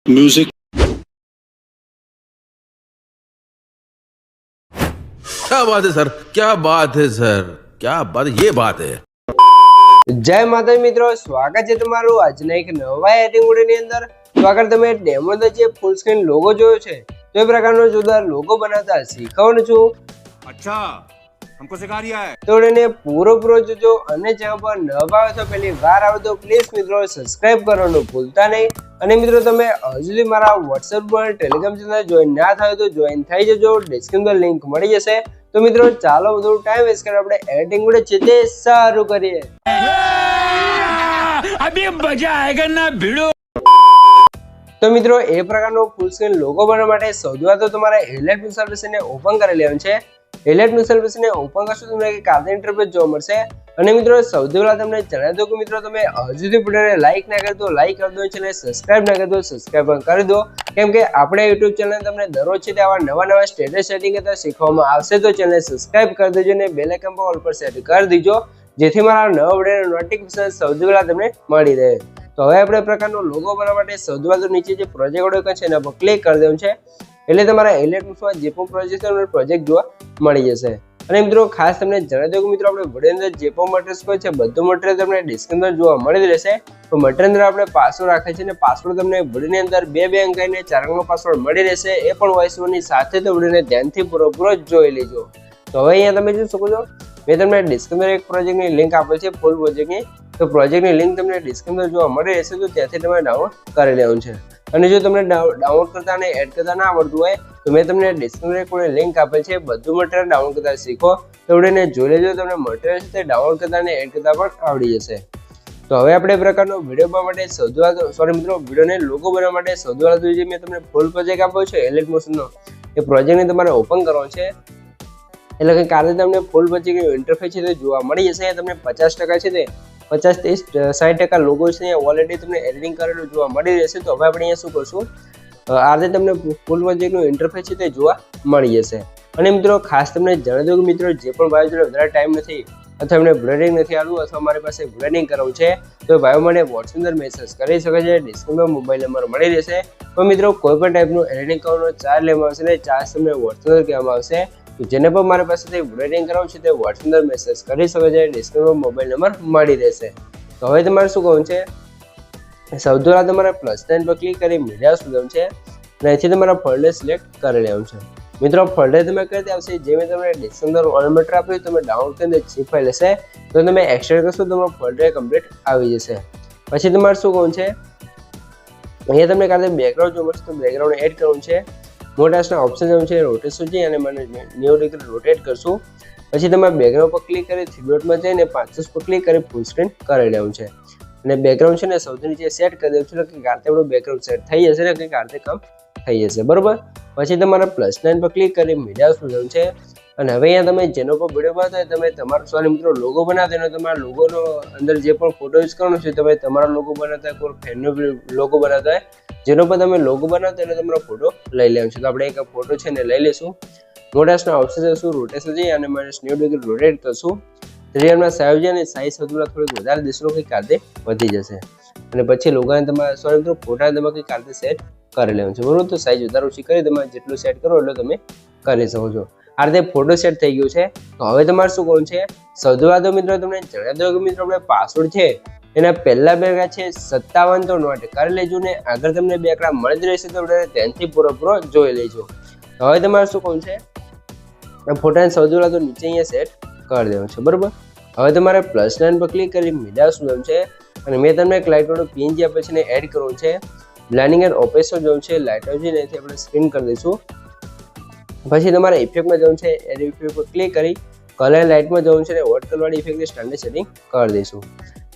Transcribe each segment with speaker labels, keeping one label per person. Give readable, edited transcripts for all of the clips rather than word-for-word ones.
Speaker 1: Music.
Speaker 2: क्या बात है सर, क्या बात है सर, क्या बात, ये बात है।
Speaker 3: જય માતાજી મિત્રો, સ્વાગત છે તમારું આજના એક નવા એડિટિંગ વિડિયોની અંદર। તો આગળ તમે ડેમો નો જે ફૂલ સ્ક્રીન લોગો જોયો છે તો એ પ્રકારનો જોરદાર લોગો બનાવતા શીખવાનું છું।
Speaker 1: अच्छा, हमको सिखा रिया है।
Speaker 3: તો એને પૂરો જોજો અને ચેનલ પર નવા આવે તો પહેલી વાર આવે તો પ્લીઝ મિત્રો સબસ્ક્રાઇબ કરવાનું ભૂલતા નહીં। અને મિત્રો તમે હજુ સુધી મારા WhatsApp પર ટેલિગ્રામ ચેનલ જોઈન ના થયો તો જોઈન થઈ જજો, ડિસ્ક્રિપ્શનમાં લિંક મળી જશે। તો મિત્રો ચાલો વધુ ટાઈમ વેસ્ટ કરે આપણે એડિટિંગ વિડિયો છે તે શરૂ કરીએ।
Speaker 4: अभी मजा आएगा ना भिड़ो।
Speaker 3: તો મિત્રો એ પ્રકારનો ફૂલ સ્ક્રીન લોગો બનાવવા માટે સૌથી પહેલા તો તમારે ઇલેક્ટ્રિક સર્વિસને ઓપન કરી લેવાનું છે। ઇલેક્ટ્રિક સર્વિસને ઓપન કરશો તમને એક કાર્ડ ઇન્ટરફેસ જોવા મળશે। અને મિત્રો સૌથી પહેલા તમને જણાવી દઉં કે મિત્રો તમે હજુ સુધી વિડિયોને લાઈક ના કરી દો લાઈક કરી દો, ચેનલ સબસ્ક્રાઇબ ના કરી દો સબસ્ક્રાઇબ પણ કરી દો, કેમ કે આપણે YouTube ચેનલ તમને દરરોજ છે તે આવા નવા સ્ટેટસ સેટિંગ કરતા શીખવામાં આવશે। તો ચેનલ સબસ્ક્રાઇબ કરી દેજો અને બેલ આઇકન પર ઓલ પર સેટ કરી દેજો જેથી મારા નવા વિડિયોનો નોટિફિકેશન સૌથી પહેલા તમને મળી રહે। તો હવે આપણે પ્રકારનો લોગો બનાવવા માટે સૌથી પહેલા તો નીચે જે પ્રોજેક્ટ આઇકન છે એના પર ક્લિક કરી દેવાનું છે, એટલે તમારા ઇલેક્ટ્રિકમાં જે પણ પ્રોજેક્ટ છે પ્રોજેક્ટ જોવા મળી જશે। અને મિત્રો ખાસ તમને જણાવી દઉં કે મિત્રો આપણે વિડિયોની અંદર જે પણ મટીરિયલ્સ હોય છે બધું મટીરિયલ તમને ડિસ્ક્રિપ્શનમાં જોવા મળી રહેશે। તો મટીરિયલ અંદર આપણે પાસવર્ડ રાખે છે અને પાસવર્ડ તમને વિડિયોની અંદર 2 અંક અને 4 અંકનો પાસવર્ડ મળી રહેશે, એ પણ વોઇસ ઓવરની સાથે। તો વિડિયોને ધ્યાનથી પૂરો જોઈ લેજો। તો હવે અહીંયા તમે જોઈ શકો છો મેં તમને ડિસ્ક્રિપ્શનમાં એક પ્રોજેક્ટની લિંક આપેલ છે ફૂલ પ્રોજેક્ટની। તો પ્રોજેક્ટની લિંક તમને ડિસ્ક્રિપ્શનમાં જોવા મળી રહેશે, તો ત્યાંથી તમે ડાઉનલોડ કરી લેવાનું છે। અને જો તમને ડાઉનલોડ કરતા અને એડ કરતા ના આવડતું હોય તો મેં તમને ડિસ્ક્રિપ્શનમાં કોઈ લિંક આપેલ છે, બધું મટીરિયલ ડાઉનલોડ કરતા શીખો તો વિડિયોને જોઈ લેજો, તમને મટીરિયલ છે તે ડાઉનલોડ કરતા અને એડ કરતા પણ આવડી જશે। તો હવે આપણે પ્રકારનો વિડિયો બનાવવા માટે સૌથી પહેલા સોરી મિત્રો વિડિયોને લોગો બનાવવા માટે સૌથી પહેલા તો જે મેં તમને ફૂલ પ્રોજેક્ટ આપ્યો છે એલિટ મોશનનો, એ પ્રોજેક્ટને તમારે ઓપન કરવાનો છે। એટલે કે કાલે તમને ફૂલ પ્રોજેક્ટનો ઇન્ટરફેસ છે તે જોવા મળી જશે। તમને 50% છે તે 50 થી 60% લોગો છે ઓલરેડી તમને એડિટિંગ કરેલું જોવા મળી રહેશે। તો હવે આપણે અહીંયા શું કરશું, આ રીતે તમને ફૂલ પ્રોજેક્ટનું ઇન્ટરફેસ છે તે જોવા મળી જશે। અને મિત્રો ખાસ તમને જણાવી દઉં કે મિત્રો જે પણ ભાઈઓ જોડે વધારે ટાઈમ નથી અથવા એમને બ્લેડિંગ નથી આવતું અથવા મારી પાસે બ્લેડિંગ કરવું છે તો ભાઈઓ મને WhatsApp અંદર મેસેજ કરી શકે છે, ડિસ્ક્રિપ્શનમાં મોબાઈલ નંબર મળી રહેશે। તો મિત્રો કોઈ પણ ટાઈપનું એડિટિંગ કરવાનો ચાર્જ લેવામાં આવશે ને ચાર્જ તમને WhatsApp અંદર કહેવામાં આવશે। તો જેને પણ મારી પાસેથી બ્લેડિંગ કરાવવું છે તે WhatsApp અંદર મેસેજ કરી શકે છે, ડિસ્ક્રિપ્શનમાં મોબાઈલ નંબર મળી રહેશે। તો હવે તમારે શું કરવું છે, સૌથી પહેલા તમારે પ્લસ સાઇન પર ક્લિક કરી મીડિયા શોધવાનું છે અને અહીંથી તમારા ફોલ્ડર સિલેક્ટ કરી લેવાનું છે। મિત્રો ફોલ્ડર તમે કઈ રીતે આવશે, જે મેં તમને ડિસ્ક્રિપ્શનમાં ઓનમેટર આપ્યું તમે ડાઉનલોડ કરીને ઝીપ ફાઇલ હશે તો તમે એક્સટ્રેક્ટ કરશો તો તમારું ફોલ્ડર કમ્પ્લીટ આવી જશે। પછી તમારે શું કરવું છે, અહીંયા તમને કાલે બેકગ્રાઉન્ડ જોવા મળશે તો બેકગ્રાઉન્ડ એડ કરવું છે। મોટાસના ઓપ્શન જવું છે રોટેશન છે અને મને 90 ડિગ્રી રોટેટ કરશું। પછી તમારે બેકગ્રાઉન્ડ પર ક્લિક કરી થ્રી ડોટમાં જઈને 500 પર ક્લિક કરી ફૂલ સ્ક્રીન કરી લેવું છે અને બેકગ્રાઉન્ડ છે ને સૌથી નીચે સેટ કરી દેવું છે, કે કારતે આપણું બેકગ્રાઉન્ડ સેટ થઈ જશે ને કે કારતે કામ થઈ જશે બરોબર। પછી તમારે પ્લસ નાઇન પર ક્લિક કરી મીડિયા શોધવાનું છે અને હવે અહીંયા તમે જેનો પર વિડીયો બનાવતા હોય તમે તમારો સોરી મિત્રો લોગો બનાવતા હોય તમારા લોગોનો અંદર જે પણ ફોટો યુઝ કરવાનો છે તમે તમારો લોગો બનાવતા હોય કોઈ ફેનનો લોગો બનાવતા હોય જેનો પર તમે લોગો બનાવતા હોય તમારો ફોટો લઈ લેવાનો છે। તો આપણે એક ફોટો છે ને લઈ લઈશું, મોટાસના ઓપ્શન જશું, રોટેશન જઈએ અને મને 90 ડિગ્રી રોટેટ કરશું। રિયલમાં સાઈઝ છે ને સાઈઝ સૌથી થોડીક વધારે દેશો કંઈક કારતે વધી જશે અને પછી લોકોને તમારે સોરી મિત્રો ફોટા તમે કંઈક કારતે સેટ કરી લેવાનું છે બરોબર। તો સાઈઝ વધારે ઓછી કરી તમારે જેટલું સેટ કરો એટલું તમે કરી શકો છો। આ રીતે ફોટો સેટ થઈ ગયું છે। તો હવે તમારે શું કરવું છે, સૌથી પહેલા તો મિત્રો તમને જણાવી દઉં કે મિત્રો આપણે પાસવર્ડ છે એના પહેલા બે આંકડા છે 57 તો નોટ કરી લેજો ને આગળ તમને બે આંકડા મળી જ રહેશે તો ધ્યાનથી પૂરો જોઈ લેજો। તો હવે તમારે શું કરવું છે, ફોટાને સૌથી પહેલા તો નીચે અહીંયા સેટ કરી દેવાનું છે બરોબર। હવે તમારે પ્લસ નાઇન પર ક્લિક કરી મીડિયા શોધવાનું છે અને મેં તમને એક લાઇટ વાળું PNG આપે છે ને એડ કરવું છે। બ્લેન્ડિંગ એન્ડ ઓપેશન જોવું છે, લાઇટ આવશે ને એથી આપણે સ્ક્રીન કરી દઈશું। પછી તમારે ઇફેક્ટમાં જવું છે, એડ ઇફેક્ટ પર ક્લિક કરી કલર લાઇટમાં જવું છે અને વોટ કલર વાળી ઇફેક્ટની સ્ટાન્ડર્ડ સેટિંગ કરી દઈશું।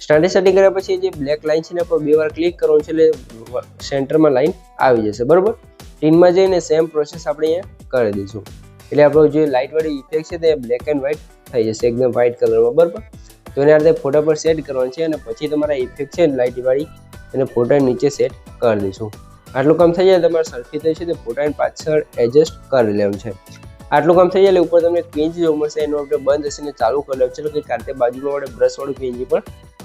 Speaker 3: સ્ટાન્ડર્ડ સેટિંગ કર્યા પછી જે બ્લેક લાઇન છે ને પર 2 વાર ક્લિક કરવાનું છે એટલે સેન્ટરમાં લાઇન આવી જશે બરોબર। ટીનમાં જઈને સેમ પ્રોસેસ આપણે અહીંયા કરી દઈશું એટલે આપણો જે લાઇટ વાળી ઇફેક્ટ છે તે બ્લેક એન્ડ વ્હાઇટ થઈ જશે એકદમ વ્હાઇટ કલરમાં બરોબર। તો એને આ રીતે ફોટા પર સેટ કરવાનું છે અને પછી તમારા ઇફેક્ટ છે લાઇટ વાળી એને ફોટા નીચે સેટ કરી દઈશું। આટલું કામ થઈ જાય તમારે સરખી થઈ છે તો ફોટાની પાછળ એડજસ્ટ કરી લેવું છે। આટલું કામ થઈ જાય એટલે ઉપર તમને PNG જોવા મળશે, એનું આપણે બંધ હશે ને ચાલુ કરી લેવું છે, એટલે કે કારતે બાજુમાં વડે બ્રશ વાળું PNG પણ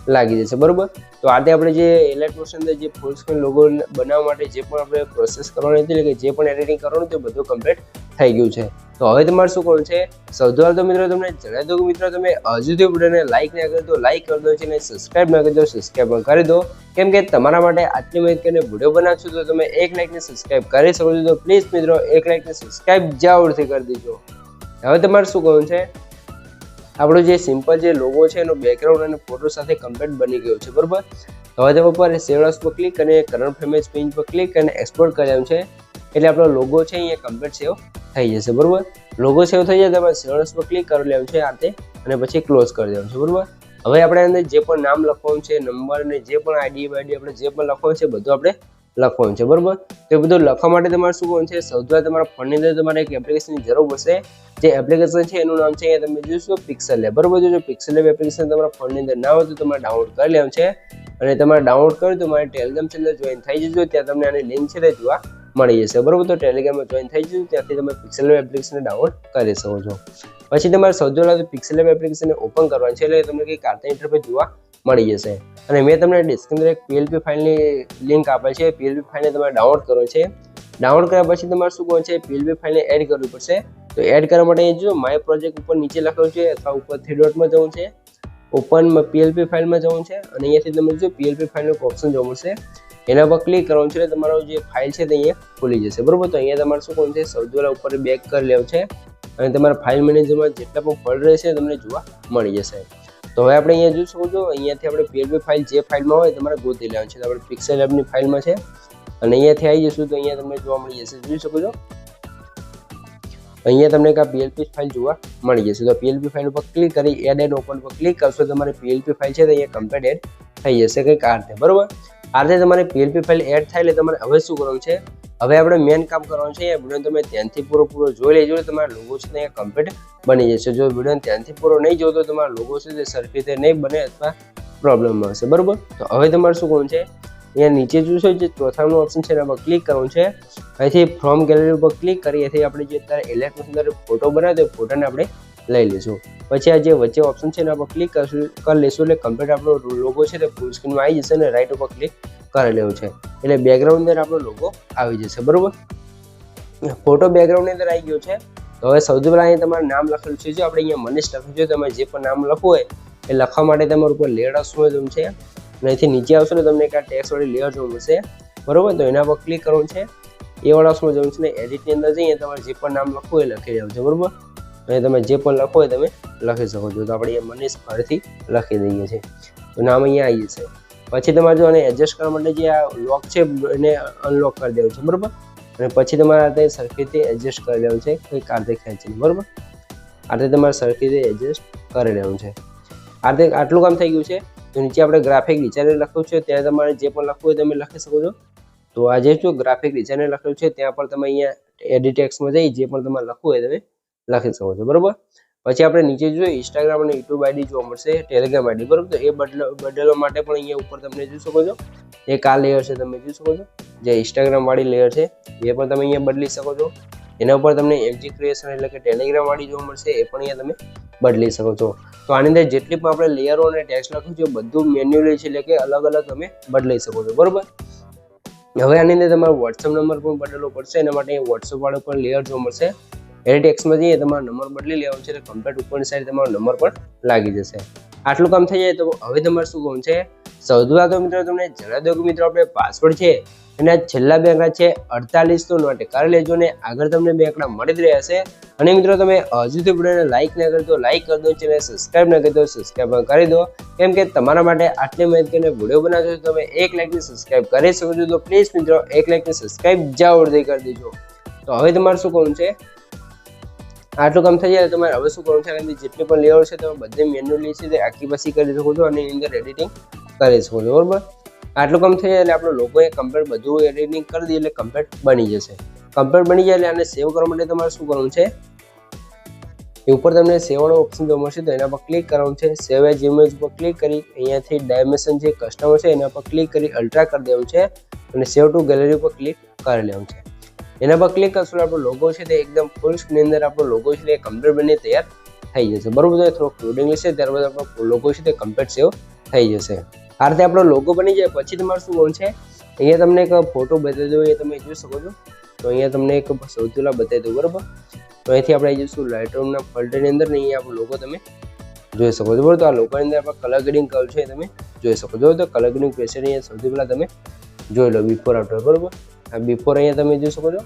Speaker 3: લાગી જશે બરોબર. તો આજે આપણે જે એલાઇટ મોશન અંદર જે ફૂલ સ્ક્રીન લોગો બનાવવા માટે જે પણ આપણે પ્રોસેસ કરવાની હતી, એટલે કે જે પણ એડિટિંગ કરવાનું તે બધું કમ્પ્લીટ થઈ ગયું છે. તો હવે તમારે શું કરવાનું છે, સૌથી પહેલાં તો મિત્રો તમને જણાવી દઉં કે મિત્રો તમે હજુથી વિડીયોને લાઇક ના કરી દો, લાઇક કરી દો છે, અને સબસ્ક્રાઇબ ના કરી દો, સબસ્ક્રાઇબ પણ કરી દો. કેમ કે તમારા માટે આટલી મહેનત કરીને વિડીયો બનાવશો તો તમે 1 લાઇક ને સબસ્ક્રાઇબ કરી શકો છો. તો પ્લીઝ મિત્રો 1 લાઇક ને સબસ્ક્રાઇબ જરૂરથી કરી દેજો. હવે તમારે શું કરવાનું છે, આપણો જે સિમ્પલ જે લોગો છે એનો બેકગ્રાઉન્ડ અને ફોટો સાથે કમ્પ્લીટ બની ગયો છે બરોબર. હવે તેના ઉપર સેવ એઝ પર ક્લિક અને કરંટ ફ્રેમ પેજ પર ક્લિક અને એક્સપોર્ટ કરવાનું છે, એટલે આપણો લોગો છે અહીંયા કમ્પ્લીટ સેવ થઈ જશે બરોબર. લોગો સેવ થઈ જાય તમારે સેવ એઝ પર ક્લિક કરી લેવાનું છે આ રીતે, અને પછી ક્લોઝ કરી દેવાનું છે બરોબર. હવે આપણે અંદર જે પણ નામ લખવાનું છે, નંબર અને જે પણ આઈડી આપણે જે પણ લખવાનું છે બધું આપણે લખવાનું છે બરોબર. તો એ બધું લખવા માટે તમારે શું કરવાનું છે, સૌથી પહેલાં તમારા ફોનની અંદર તમારે એક એપ્લિકેશનની જરૂર પડશે. જે એપ્લિકેશન છે એનું નામ છે અહીંયા તમે જોશો પિક્સેલ લેબ બરોબર. જો પિક્સેલ લેબ એપ્લિકેશન તમારા ફોનની અંદર ના હોય તો તમારે ડાઉનલોડ કરી લેવાનું છે, અને તમારે ડાઉનલોડ કર્યું તો મારી ટેલિગ્રામ ચેનલ જોઈન થઈ જજો. ત્યાં તમને આની લિંક છે તે જોવા મળી જશે બરોબર. તો ટેલિગ્રામમાં જોઈન થઈ જજો, ત્યાંથી તમે પિક્સેલ લેબ એપ્લિકેશનને ડાઉનલોડ કરી શકો છો. પછી તમારે સૌથી પહેલાં પિક્સેલ લેબ એપ્લિકેશનને ઓપન કરવાની છે, એટલે તમને કંઈક આર્તા ઇન્ટરફેસ જોવા મળી જશે. અને મેં તમને ડિસ્ક્રિપ્શનમાં એક PLP ફાઇલની લિંક આપેલ છે. PLP ફાઇલને તમારે ડાઉનલોડ કરવાની છે. ડાઉનલોડ કર્યા પછી તમારે શું કરવાનું છે, PLP ફાઇલને એડ કરવી પડશે. તો એડ કરવા માટે અહીં જો માય પ્રોજેક્ટ ઉપર નીચે લખેલું છે, અથવા ઉપર 3 ડોટમાં જવું છે, ઓપનમાં PLP ફાઇલમાં જવું છે, અને અહીંયાથી તમે જો PLP ફાઇલનું ઓપ્શન જોવા મળશે, એના પર ક્લિક કરવાનું છે, એટલે તમારો જે ફાઇલ છે તે અહીંયા ખુલી જશે બરોબર. તો અહીંયા તમારે શું કરવાનું છે, સૌથી પહેલાં ઉપર બેક કરી લેવું છે, અને તમારા ફાઇલ મેનેજરમાં જેટલા પણ ફોલ્ડર છે તમને જોવા મળી જશે. તો હવે આપણે અહીંયા જોઈ શકો છો, અહીંયાથી આપણે PLP ફાઇલ જે ફાઇલમાં હોય તમારે ગોતી લેવાની છે. તો આપણે પિક્સેલ લેબની ફાઇલમાં છે, અને અહીંયાથી આવી જશું તો અહીંયા તમને જોવા મળી જશે, જોઈ શકો છો. અહીંયા તમને એક આ PLP ફાઇલ જોવા મળી જશે. તો PLP ફાઇલ ઉપર ક્લિક કરી એડ એન્ડ ઓપન પર ક્લિક કરશો, તમારી PLP ફાઇલ છે તો અહીંયા કમ્પ્લીટ એડ થઈ જશે કંઈક આ રીતે બરોબર. આ રીતે તમારે PLP ફાઇલ એડ થાય એટલે તમારે હવે શું કરવાનું છે, હવે આપણે મેન કામ કરવાનું છે. વિડીયો તમે ધ્યાનથી પૂરો જોઈ લેજો, તમારા લોગો છે અહીંયા કમ્પ્લીટ બની જશે. જો વિડીયો ધ્યાનથી પૂરો નહીં જોવો તો તમારા લોગો છે તે સરખી રીતે નહીં બને અથવા પ્રોબ્લેમ આવશે બરોબર. તો હવે તમારે શું કરવાનું છે, અહીંયા નીચે જોશો જે ચોથાનું ઓપ્શન છે એના પર ક્લિક કરવાનું છે. અહીંથી ફ્રોમ ગેલેરી ઉપર ક્લિક કરી અહીંથી આપણે જે અત્યારે એલાઇટ મોશન અંદર ફોટો બનાવ્યો તો ફોટોને આપણે લઈ લઈશું. પછી આ જે વચ્ચે ઓપ્શન છે એના પર ક્લિક કરી લઈશું, એટલે કમ્પ્લીટ આપણો લોગો છે તે ફૂલ સ્ક્રીનમાં આવી જશે, અને રાઈટ ઉપર ક્લિક કરી લેવું છે, એટલે બેકગ્રાઉન્ડ અંદર આપણો લોગો આવી જશે બરોબર. ફોટો બેકગ્રાઉન્ડની અંદર આવી ગયો છે. તો હવે સૌથી પહેલાં અહીંયા તમારું નામ લખેલું છે, જો આપણે અહીંયા મનીષ લખ્યું છે, તમે જે પણ નામ લખવું હોય એ લખવા માટે તમારું ઉપર લેયર આવશું છે, અને અહીંથી નીચે આવશો ને તમને એક આ ટેક્સ્ટ વાળી લેયર જોવા મળશે બરોબર. તો એના પર ક્લિક કરવાનું છે, એ વાળા શું જવું છે ને એડિટની અંદર જઈએ તમારે જે પણ નામ લખવું હોય લખી દેવું છે બરોબર. અને તમે જે પણ લખો હોય તમે લખી શકો છો. તો આપણે અહીંયા મનીષ ફરીથી લખી દઈએ છીએ, તો નામ અહીંયા આવી જશે. પછી તમારે જો આને એડજસ્ટ કરવા માટે જે આ લોક છે એને અનલોક કરી દેવું છે બરોબર. અને પછી તમારે આ રીતે સરખી રીતે એડજસ્ટ કરી લેવું છે, કંઈક આ રીતે ખેંચીને બરોબર. આ રીતે તમારે સરખી રીતે એડજસ્ટ કરી લેવું છે. આ રીતે આટલું કામ થઈ ગયું છે. તો નીચે આપણે ગ્રાફિક ડિઝાઇનર લખ્યું છે, ત્યાં તમારે જે પણ લખવું હોય તમે લખી શકો છો. તો આજે જો ગ્રાફિક ડિઝાઇનર લખ્યું છે ત્યાં પણ તમે અહીંયા એડિટ ટેક્સ્ટમાં જઈ જે પણ તમારે લખવું હોય તમે લખી શકો છો બરોબર. પછી આપણે નીચે જોઈએ ઇન્સ્ટાગ્રામ અને યુટ્યુબ આઈડી જોવા મળશે, ટેલિગ્રામ આઈડી બરોબર. તો એ બદલવા માટે પણ અહીંયા ઉપર તમને જોઈ શકો છો, એક આ લેયર છે તમે જોઈ શકો છો, જે ઇન્સ્ટાગ્રામ વાળી લેયર છે એ પણ તમે અહીંયા બદલી શકો છો. એના ઉપર તમને MG ક્રિએશન એટલે કે ટેલિગ્રામ વાળી જોવા મળશે, એ પણ અહીંયા તમે બદલી શકો છો. તો આની અંદર જેટલી પણ આપણે લેયરો અને ટેક્સ્ટ લખ્યું છે બધું મેન્યુઅલી છે, એટલે કે અલગ અલગ તમે બદલી શકો છો બરોબર. હવે આની અંદર તમારો WhatsApp નંબર પણ બદલવો પડશે, એના માટે WhatsApp વાળો પણ લેયર જોવા મળશે. એડિટ ટેક્સ્ટમાં જઈએ તમારો નંબર બદલી લેવાનો છે, એટલે કમ્પ્લીટ ઉપરની સાઈડ તમારો નંબર પણ લાગી જશે. આટલું કામ થઈ જાય તો હવે તમારે શું કરવાનું છે, સૌથી પહેલાં તો મિત્રો તમને જણાવી દો કે મિત્રો આપણે પાસવર્ડ છે એના છેલ્લા બે આંકડા છે 48 તો નોટ કરી લેજો, ને આગળ તમને બે આંકડા મળી જ રહ્યા છે. અને મિત્રો તમે હજુથી વિડીયોને લાઇક ના કરી દો, લાઇક કરી દો, ચેનલ સબસ્ક્રાઇબ ના કરી દો, સબસ્ક્રાઇબ કરી દો. કેમ કે તમારા માટે આટલી મહેનત કરીને વિડીયો બનાવજો તો તમે 1 લાઇકની સબસ્ક્રાઇબ કરી શકો છો. તો પ્લીઝ મિત્રો 1 લાઇકની સબસ્ક્રાઇબ જરૂરથી કરી દેજો. તો હવે તમારે શું કરવું છે, આટલું કામ થઈ જાય તમારે હવે શું કરવું છે, જેટલી પણ લેયર છે તમે બધે મેન્યુઅલી છે તે આખી પાછી કરી શકો છો, અને એની અંદર એડિટિંગ કરી શકો છો બરોબર. આટલું કામ થઈ જાય એટલે આપણો લોગો એ કમ્પ્લીટ બધું એડિટિંગ કરી દઈએ એટલે કમ્પ્લીટ બની જશે. કમ્પ્લીટ બની જાય એટલે આને સેવ કરવા માટે તમારે શું કરવું છે, એ ઉપર તમને સેવ વાળો ઓપ્શન જોવા મળશે, તો એના પર ક્લિક કરવાનું છે. સેવ એઝ ઇમેજ પર ક્લિક કરી અહીંયાથી ડાયમેન્શન જે કસ્ટમર છે એના પર ક્લિક કરી અલ્ટ્રા કરી દેવાનું છે, અને સેવ ટુ ગેલેરી પર ક્લિક કરી લેવાનું છે. એના પર ક્લિક કરશો આપણો લોગો છે તે એકદમ ફૂલ સ્ક્રીન અંદર આપણો લોગો છે તે કમ્પ્લીટ બની તૈયાર થઈ જશે બરોબર. થોડોક લોડિંગ લેશે ત્યારબાદ આપણો લોગો છે તે કમ્પ્લીટ સેવ થઈ જશે. આ રીતે આપણો લોગો બની જાય પછી તમારે શું કરવાનું છે, અહીંયા તમને એક ફોટો બતાવી દઉં, એ તમે જોઈ શકો છો. તો અહીંયા તમને એક સૌથી પહેલાં બતાવી દઉં, બરાબર. તો અહીંથી આપણે જઈશું લાઇટરૂમના ફોલ્ડરની અંદર ને અહીંયા આપણો લોગો તમે જોઈ શકો છો, બરાબર. તો આ લોગોની અંદર આપણે કલર ગ્રેડિંગ કર્યું છે તમે જોઈ શકો છો. તો કલર ગ્રેડિંગ પ્રેશર અહીંયા સૌથી પહેલાં તમે જોઈ લો બિફોર આફ્ટર, બરાબર. આ બિફોર અહીંયા તમે જોઈ શકો છો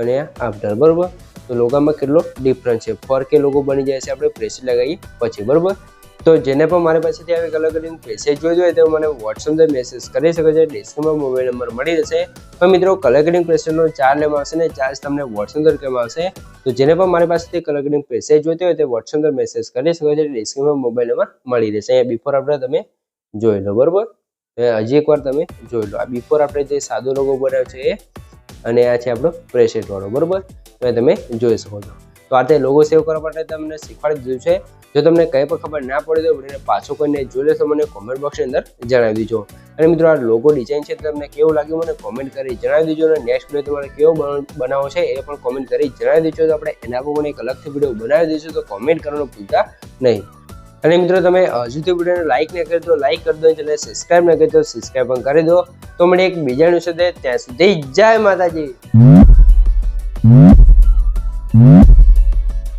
Speaker 3: અને આફ્ટર, બરાબર. તો લોગામાં કેટલો ડિફરન્સ છે, 4K લોગો બની જાય છે આપણે પ્રેશર લગાવીએ પછી, બરાબર. તો જેને પણ મારી પાસેથી આવી કલર ગ્રેડિંગ પ્રેશર જોઈતું હોય તો મને વોટ્સઅપ પર મેસેજ કરી શકે છે. ડિસ્ક્રિપ્શનમાં મોબાઈલ નંબર મળી જશે. તો મિત્રો કલર ગ્રેડિંગ પ્રેશરનો ચાર્જ લેવામાં આવશે ને ચાર્જ તમને વોટ્સઅપ પર કહેવામાં આવશે. તો જેને પણ મારી પાસેથી કલર ગ્રેડિંગ પ્રેશર જોઈતી હોય તે વોટ્સઅપ પર મેસેજ કરી શકે છે. ડિસ્ક્રિપ્શનમાં મોબાઈલ નંબર મળી રહેશે. અહીંયા બિફોર આફ્ટર તમે જોઈ લો, બરાબર. હજી એકવાર તમે જોઈ લો, આ બિફોર આફ્ટર જે સાદો લોગો બનાવ્યો છે એ અને આ છે આપણો પ્રેશર વાળો, બરાબર. તો તમે જોઈ શકો છો. તો આ રીતે લોગો સેવ કરવા માટે તમને શીખવાડી દીધું છે. જો તમને કંઈ પણ ખબર ના પડે તો વિડીયોને પાછો કરીને જોઈ લેશો, મને કોમેન્ટ બોક્સની અંદર જણાવી દીજો. અને મિત્રો આ લોગો ડિઝાઇન છે તમને કેવું લાગ્યું મને કોમેન્ટ કરી જણાવી દીજો. અને નેક્સ્ટ વિડીયો તમારે કેવો બનાવો છે એ પણ કોમેન્ટ કરી જણાવી દીજો. તો આપણે એના પર મને એક અલગથી વિડીયો બનાવી દઈશું, તો કોમેન્ટ કરવાનું ભૂલતા નહીં. અને મિત્રો તમે હજુ તો વિડીયોને લાઇક ન કરી દો, લાઇક કરી દો, ચેનલ સબસ્ક્રાઇબ ન કરી દો, સબસ્ક્રાઇબ પણ કરી દો. તો મળીએ એક બીજા ન્યૂઝ સાથે, ત્યાં સુધી જય માતાજી.